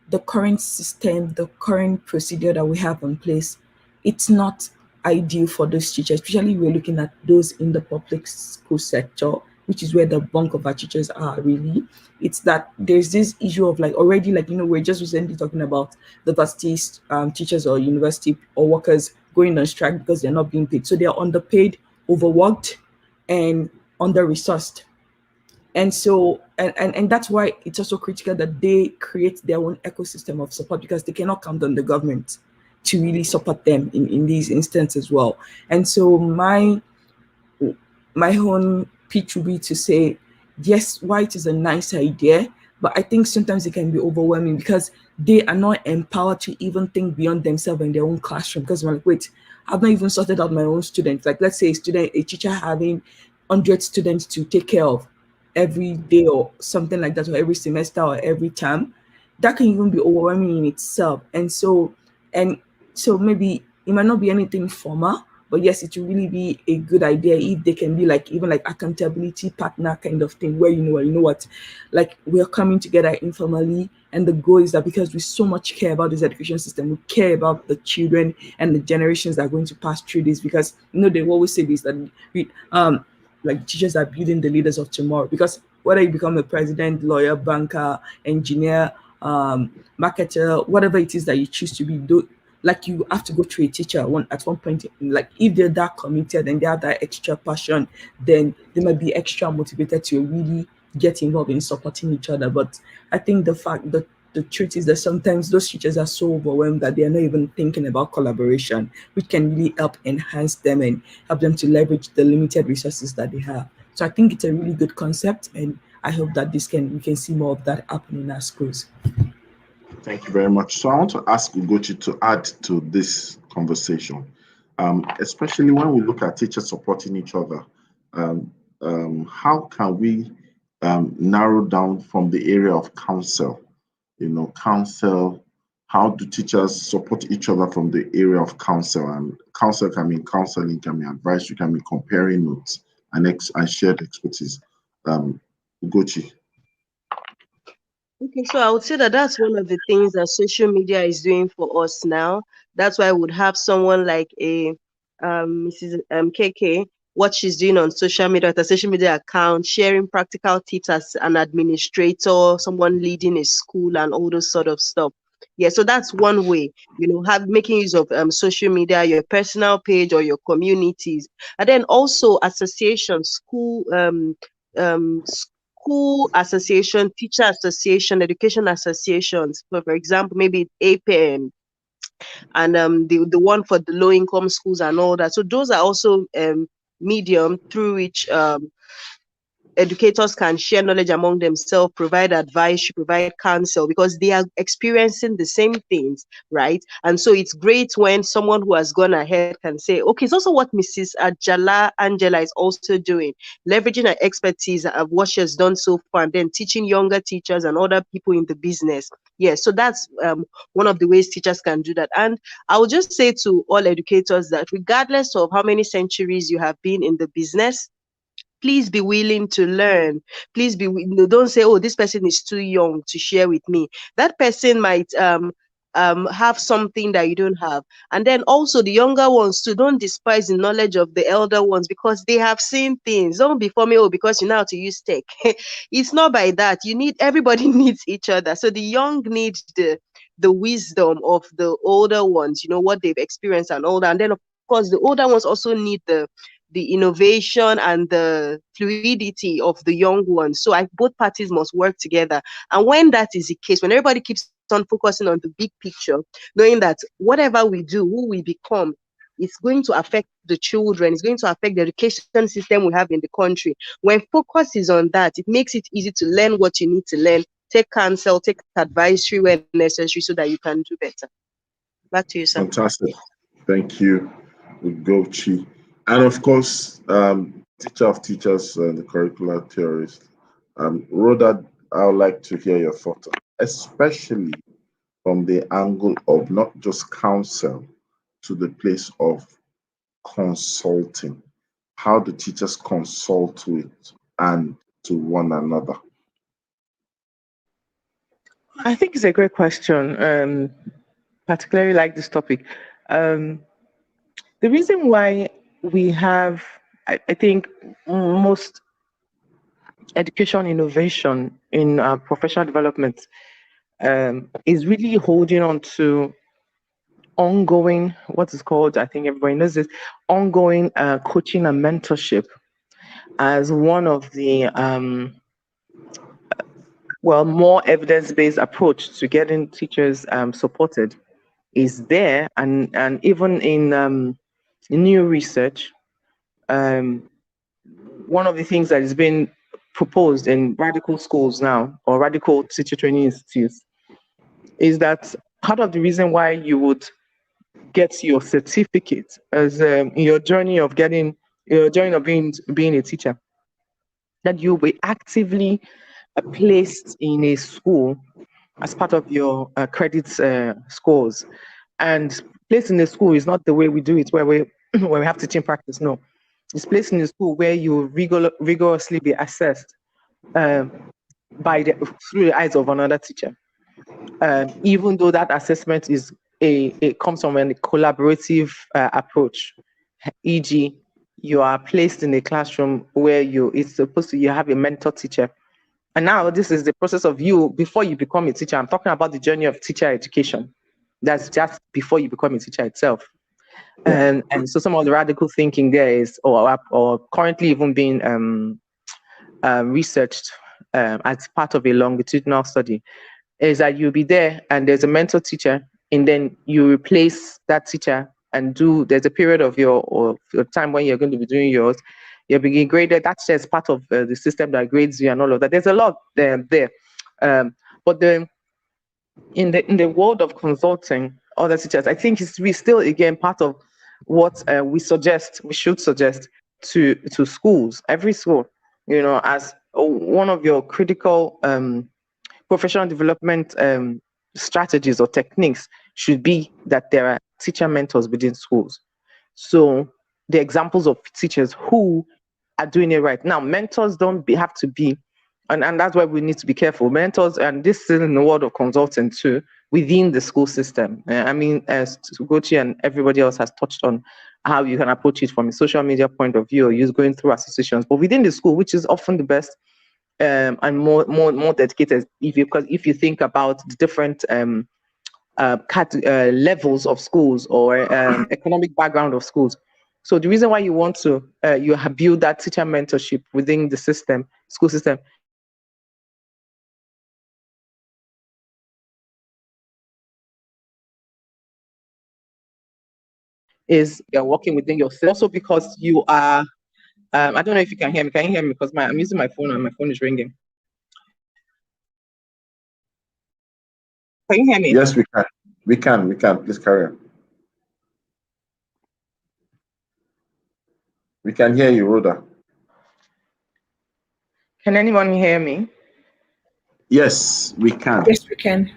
the current system, the current procedure that we have in place, it's not ideal for those teachers, especially we're looking at those in the public school sector, which is where the bulk of our teachers are really. It's that there's this issue of, like, already, like, we're just recently talking about the varsity teachers or university or workers going on strike because they're not being paid. So they're underpaid, overworked, and under-resourced. And so and that's why it's also critical that they create their own ecosystem of support, because they cannot count on the government to really support them in these instances as well. And so my own pitch would be to say, yes, white is a nice idea, but I think sometimes it can be overwhelming because they are not empowered to even think beyond themselves in their own classroom. Because I'm like, wait, I've not even sorted out my own students. Like, let's say a teacher having 100 students to take care of every day or something like that, or every semester or every term. That can even be overwhelming in itself. And so maybe it might not be anything formal, but yes, it will really be a good idea if they can be like even like accountability partner kind of thing, where you know what, like we're coming together informally, and the goal is that because we so much care about this education system, we care about the children and the generations that are going to pass through this, because they always say this, that we like teachers are building the leaders of tomorrow. Because whether you become a president, lawyer, banker, engineer, marketer, whatever it is that you choose to be, like you have to go through a teacher at one point. Like if they're that committed and they have that extra passion, then they might be extra motivated to really get involved in supporting each other. But I think the truth is that sometimes those teachers are so overwhelmed that they are not even thinking about collaboration, which can really help enhance them and help them to leverage the limited resources that they have. So I think it's a really good concept, and I hope that we can see more of that happening in our schools. Thank you very much. So I want to ask Ugochi to add to this conversation, especially when we look at teachers supporting each other. How can we narrow down from the area of counsel? Counsel. How do teachers support each other from the area of counsel? And counsel can mean counseling, can mean advice, can mean comparing notes and shared expertise. Ugochi. Okay, so I would say that that's one of the things that social media is doing for us now. That's why I would have someone like a Mrs. KK, what she's doing on social media, with a social media account, sharing practical tips as an administrator, someone leading a school, and all those sort of stuff. Yeah, so that's one way, making use of social media, your personal page or your communities, and then also associations, school association, teacher association, education associations. For example, maybe APM and the one for the low income schools and all that. So those are also medium through which educators can share knowledge among themselves, provide advice, provide counsel, because they are experiencing the same things, right? And so it's great when someone who has gone ahead can say, okay, it's also what Mrs. Angela is also doing, leveraging her expertise of what she has done so far, and then teaching younger teachers and other people in the business. Yes, so that's one of the ways teachers can do that. And I will just say to all educators that regardless of how many centuries you have been in the business, please be willing to learn. Please don't say, oh, this person is too young to share with me. That person might have something that you don't have. And then also the younger ones too, don't despise the knowledge of the elder ones, because they have seen things. Don't be for me, oh, because you know how to use tech. It's not by that. Everybody needs each other. So the young need the wisdom of the older ones, what they've experienced and all that. And then of course the older ones also need the innovation and the fluidity of the young ones. So both parties must work together. And when that is the case, when everybody keeps on focusing on the big picture, knowing that whatever we do, who we become, it's going to affect the children, it's going to affect the education system we have in the country. When focus is on that, it makes it easy to learn what you need to learn, take counsel, take advisory where necessary, so that you can do better. Back to you, sir. Fantastic. Thank you, Ugochi. And of course, teacher of teachers and the curricular theorist. Rhoda, I would like to hear your thoughts, especially from the angle of not just counsel to the place of consulting. How do teachers consult with and to one another? I think it's a great question. Particularly like this topic. The reason why we have, I think, most education innovation in professional development is really holding on to ongoing, what is called, I think everybody knows this, ongoing coaching and mentorship as one of the more evidence-based approach to getting teachers supported is there, and even in new research, one of the things that is being proposed in radical schools now, or radical teacher training institutes, is that part of the reason why you would get your certificate as in your journey of being a teacher, that you'll be actively placed in a school as part of your credit scores. And placed in a school is not the way we do it, where we where we have teaching practice. No, it's placed in a school where you rigorously be assessed through the eyes of another teacher. Even though that assessment is it comes from a collaborative approach, e.g., you are placed in a classroom where you have a mentor teacher. And now this is the process of you before you become a teacher. I'm talking about the journey of teacher education. That's just before you become a teacher itself. And so some of the radical thinking there is, or currently even being researched as part of a longitudinal study, is that you'll be there and there's a mentor teacher, and then you replace that teacher and there's a period of your time when you're going to be doing yours. You're being graded. That's just part of the system that grades you and all of that. There's a lot there. But in the world of consulting other teachers, I think we still again part of what we should suggest to schools, every school, as one of your critical professional development strategies or techniques should be that there are teacher mentors within schools. So the examples of teachers who are doing it right now. Mentors don't have to be, and that's why we need to be careful. Mentors, and this is in the world of consulting too, within the school system. I mean, as Ugochi and everybody else has touched on how you can approach it from a social media point of view, or use going through associations, but within the school, which is often the best and more dedicated. If you think about the different levels of schools or economic background of schools. So the reason why you want to build that teacher mentorship within the school system, is you're working within yourself. Also because you are, I don't know if you can hear me. Can you hear me? Because I'm using my phone and my phone is ringing. Can you hear me? Yes, we can. We can. Please carry on. We can hear you, Rhoda. Can anyone hear me? Yes, we can. Yes, we can.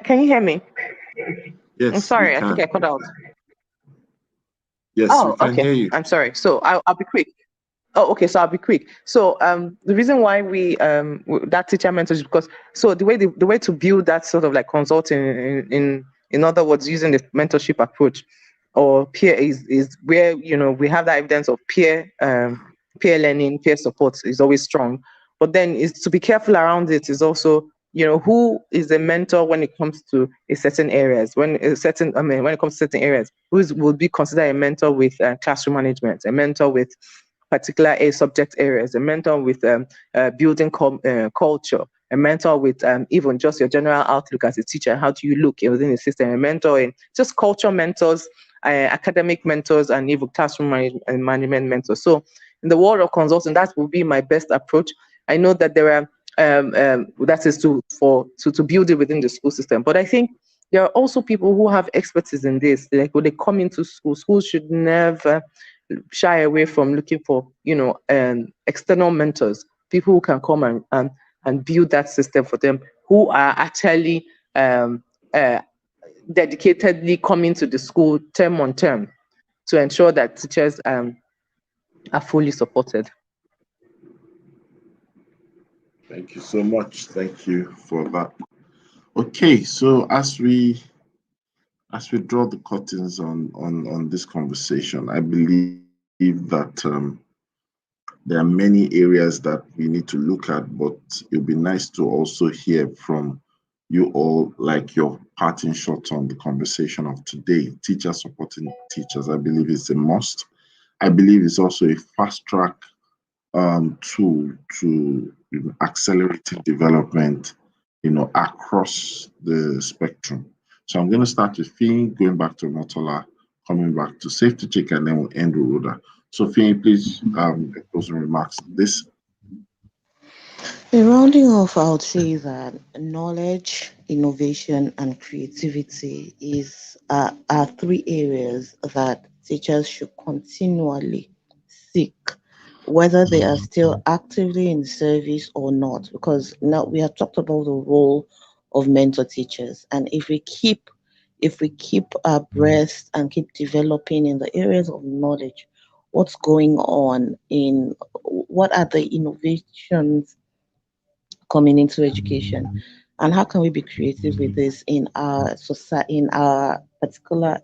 Can you hear me? Yes, I'm sorry, I we think can. I cut out. Yes, Oh, we can okay. hear you. I'm sorry. So I'll be quick. Oh, okay. So I'll be quick. So the reason why we that teacher mentorship, because so the way to build that sort of like consulting in other words, using the mentorship approach or peer is where we have that evidence of peer learning, peer support is always strong. But then is to be careful around it is also who is a mentor when it comes to a certain areas, when it comes to certain areas, would be considered a mentor with classroom management, a mentor with particular subject areas, a mentor with building culture, a mentor with even just your general outlook as a teacher, how do you look within the system, a mentor in just culture mentors, academic mentors, and even classroom management mentors. So in the world of consulting, that will be my best approach. I know that there are that is to build it within the school system. But I think there are also people who have expertise in this. Like when they come into school, schools should never shy away from looking for external mentors, people who can come and build that system for them, who are actually dedicatedly coming to the school term on term to ensure that teachers are fully supported. Thank you so much. Thank you for that. Okay, so as we draw the curtains on this conversation, I believe that there are many areas that we need to look at, but it'd be nice to also hear from you all, like your parting shot on the conversation of today. Teachers supporting teachers, I believe, is a must. I believe it's also a fast track tool to accelerating development, across the spectrum. So I'm going to start with Finn, going back to Motola, coming back to Safety Check, and then we'll end with Rhoda. So Finn, please, closing remarks on this. In rounding off, I would say that knowledge, innovation, and creativity are three areas that teachers should continually seek, whether they are still actively in service or not. Because now we have talked about the role of mentor teachers, and if we keep abreast and keep developing in the areas of knowledge, what's going on in what are the innovations coming into education, and how can we be creative with this in our society, in our particular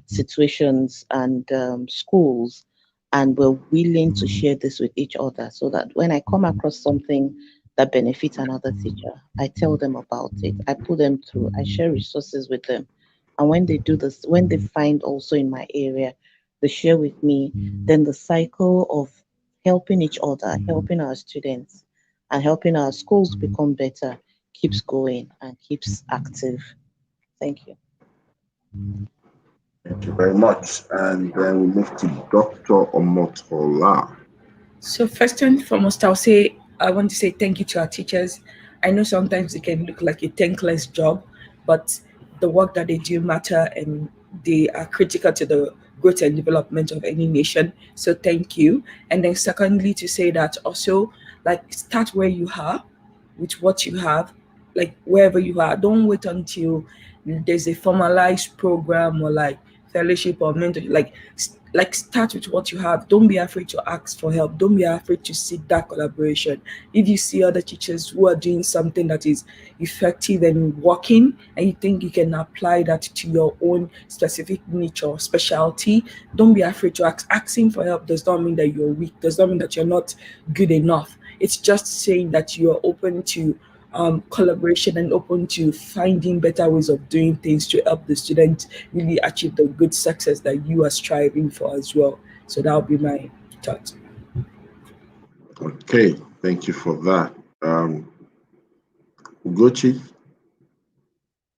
situations and schools, and we're willing to share this with each other, so that when I come across something that benefits another teacher, I tell them about it, I put them through, I share resources with them, and when they do this, when they find also in my area, they share with me, then the cycle of helping each other, helping our students, and helping our schools become better keeps going and keeps active. Thank you. Thank you very much. And then we move to Dr. Omotola. So first and foremost, I want to say thank you to our teachers. I know sometimes it can look like a thankless job, but the work that they do matter and they are critical to the growth and development of any nation. So thank you. And then secondly, to say that also, like, start where you are with what you have, like wherever you are. Don't wait until there's a formalized program or like fellowship or mentor. Like start with what you have. Don't be afraid to ask for help. Don't be afraid to seek that collaboration. If you see other teachers who are doing something that is effective and working, and you think you can apply that to your own specific niche or specialty, don't be afraid to ask. Asking for help does not mean that you're weak, does not mean that you're not good enough. It's just saying that you're open to collaboration and open to finding better ways of doing things to help the students really achieve the good success that you are striving for as well. So that would be my thought. Okay, thank you for that. Ugochi.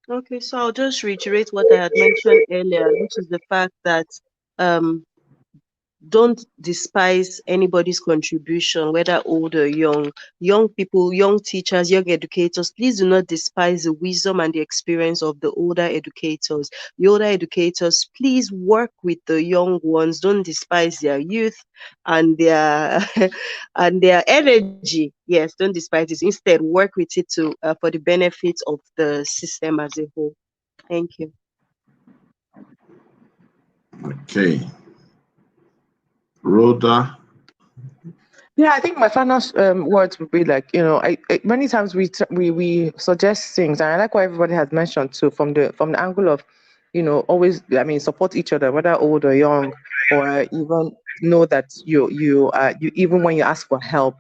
Okay, so I'll just reiterate what I had mentioned earlier, which is the fact that um, don't despise anybody's contribution, whether old or young. Young people, young teachers, young educators, please do not despise the wisdom and the experience of the older educators. The older educators, please work with the young ones. Don't despise their youth and their and their energy. Yes, don't despise it. Instead, work with it to for the benefit of the system as a whole. Thank you. Okay. Rhoda. Yeah, I think my final words would be like, I many times we suggest things, and I like what everybody has mentioned too, from the angle of, always, I mean, support each other, whether old or young, or even know that you even when you ask for help,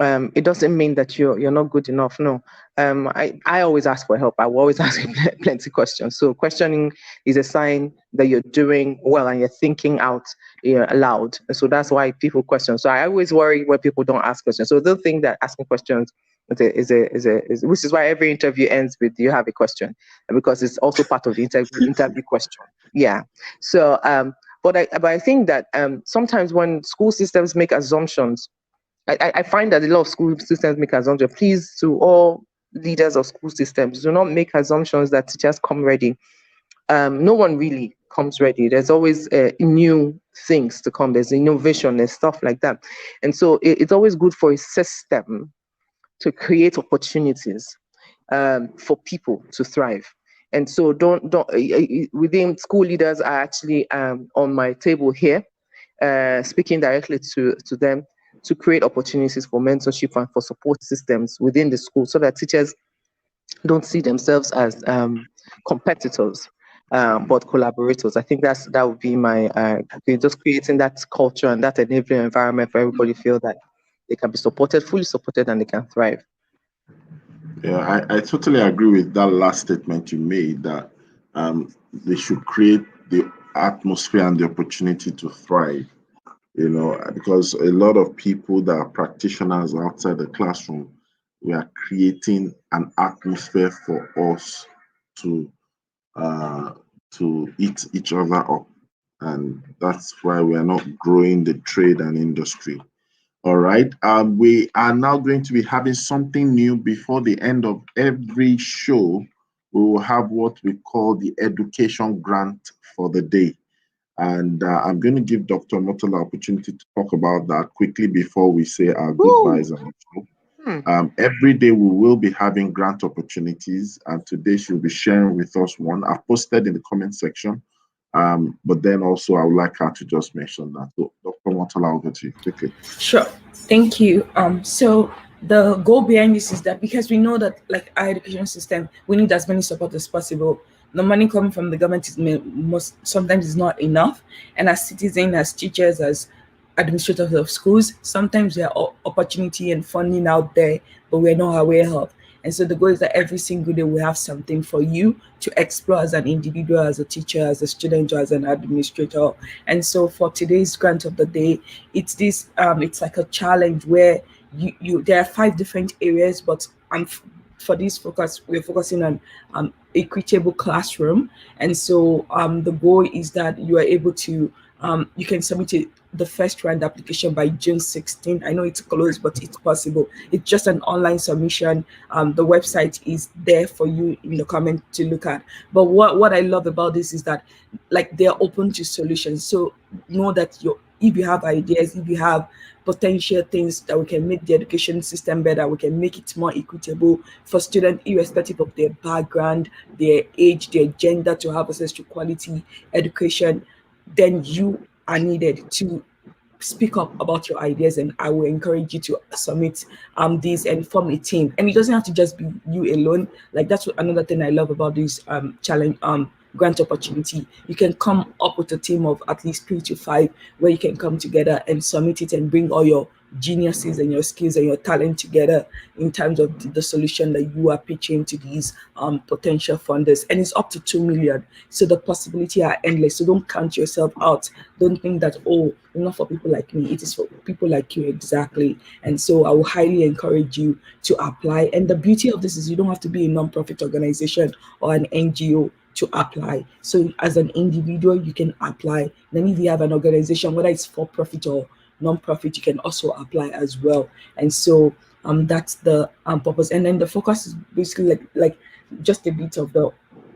it doesn't mean that you're not good enough. No, I always ask for help. I will always ask plenty questions. So questioning is a sign that you're doing well and you're thinking out aloud. So that's why people question. So I always worry when people don't ask questions. So they'll think that asking questions is which is why every interview ends with, do you have a question? Because it's also part of the interview question. Yeah. So but I think that sometimes when school systems make assumptions, I find that a lot of school systems make assumptions. Please, to all leaders of school systems, do not make assumptions that teachers come ready. No one really comes ready. There's always new things to come. There's innovation and stuff like that. And so it's always good for a system to create opportunities for people to thrive. And so don't within school leaders are actually on my table here, speaking directly to them, to create opportunities for mentorship and for support systems within the school, so that teachers don't see themselves as competitors, but collaborators. I think that would be my just creating that culture and that enabling environment for everybody to feel that they can be supported, fully supported, and they can thrive. Yeah, I totally agree with that last statement you made, that they should create the atmosphere and the opportunity to thrive, because a lot of people that are practitioners outside the classroom, we are creating an atmosphere for us to eat each other up. And that's why we are not growing the trade and industry. All right. We are now going to be having something new before the end of every show. We will have what we call the education grant for the day. And I'm going to give Dr. Omotola opportunity to talk about that quickly before we say our goodbyes. Every day we will be having grant opportunities, and today she'll be sharing with us one. I've posted in the comment section. But then also I would like her to just mention that. So Dr. Omotola, over to you quickly. Sure. Thank you. So the goal behind this is that because we know that like our education system, we need as many support as possible. The money coming from the government is sometimes is not enough. And as citizens, as teachers, as administrators of schools, sometimes there are opportunity and funding out there, but we're not aware of. And so the goal is that every single day we have something for you to explore as an individual, as a teacher, as a student, or as an administrator. And so for today's grant of the day, it's this it's like a challenge where you there are 5 different areas, but for this focus, we're focusing on equitable classroom. And so the goal is that you are able to you can submit the first round application by June 16. I know it's closed, but it's possible. It's just an online submission. The website is there for you in the comment to look at. But what I love about this is that like they're open to solutions. So know that if you have ideas, if you have potential things that we can make the education system better, we can make it more equitable for students, irrespective of their background, their age, their gender, to have access to quality education, then you are needed to speak up about your ideas, and I will encourage you to submit these and form a team. And it doesn't have to just be you alone. Like that's another thing I love about this challenge grant opportunity. You can come up with a team of at least 3 to 5 where you can come together and submit it and bring all your geniuses and your skills and your talent together in terms of the solution that you are pitching to these potential funders. And it's up to 2 million. So the possibilities are endless. So don't count yourself out. Don't think that, oh, it's not for people like me. It is for people like you, exactly. And so I will highly encourage you to apply. And the beauty of this is you don't have to be a non-profit organization or an NGO to apply. So as an individual, you can apply. Then if you have an organization, whether it's for profit or non-profit, you can also apply as well. And so that's the purpose. And then the focus is basically like just a bit of the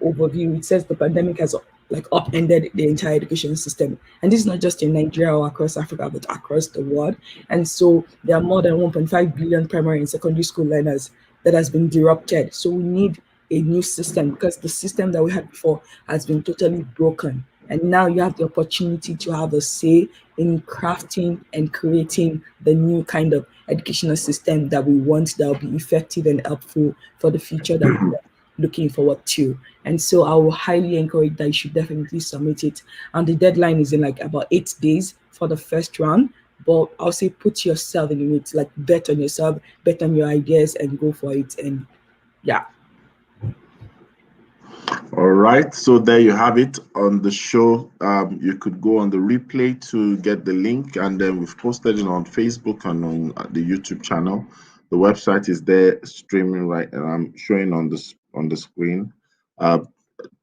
overview. It says the pandemic has like upended the entire education system, and this is not just in Nigeria or across Africa, but across the world. And so there are more than 1.5 billion primary and secondary school learners that has been disrupted. So we need a new system because the system that we had before has been totally broken. And now you have the opportunity to have a say in crafting and creating the new kind of educational system that we want, that will be effective and helpful for the future that we're looking forward to. And so I will highly encourage that you should definitely submit it. And the deadline is in like about 8 days for the first round. But I'll say put yourself in it, like bet on yourself, bet on your ideas and go for it. And yeah. All right, so there you have it on the show. You could go on the replay to get the link, and then we've posted it on Facebook and on the YouTube channel. The website is there streaming right, and I'm showing on the screen.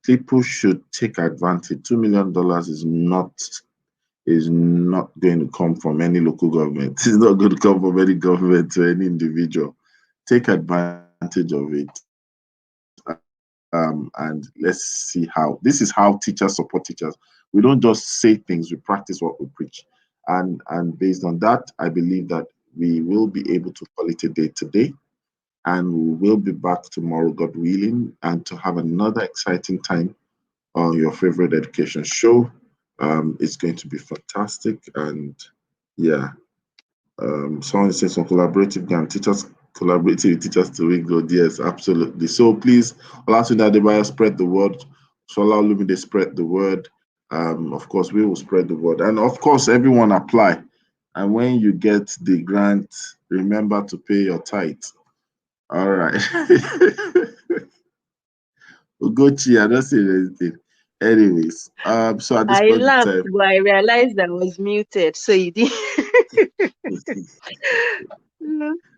People should take advantage. $2 million is not going to come from any local government. It's not going to come from any government to any individual. Take advantage of it. And let's see how this is how teachers support teachers. We don't just say things, we practice what we preach. And based on that, I believe that we will be able to call it a day today. And we will be back tomorrow, God willing, and to have another exciting time on your favorite education show. It's going to be fantastic. And yeah, someone says some collaborative game, teachers collaborating with teachers to win gold. Yes, absolutely. So please, Olasunda Adebayo, spread the word Shola Olumide spread the word. Of course, we will spread the word. And of course, everyone apply. And when you get the grant, remember to pay your tithe. All right. Ugochi, I don't say anything. Anyways, so at this I point in laughed, time, but I realized I was muted. So you did.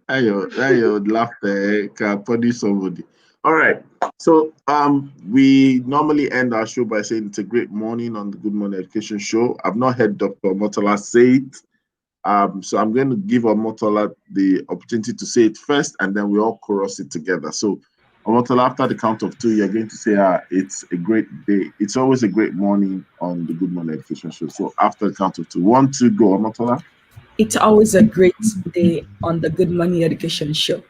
Ayo laughter can punish somebody. All right. So we normally end our show by saying it's a great morning on the Good Morning Education Show. I've not heard Dr. Omotola say it. So I'm going to give Omotola the opportunity to say it first, and then we all chorus it together. So Omotola, after the count of 2, you're going to say, it's a great day. It's always a great morning on the Good Morning Education Show. So after the count of 2, 1, 2, go, Omotola. It's always a great day on the Good Morning Education Show.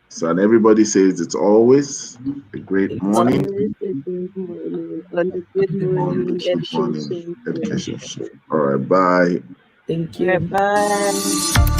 So, and everybody says it's always a great morning. Always a good morning on the Good Morning Education Show. Education Show. All right, bye. Thank you. Bye.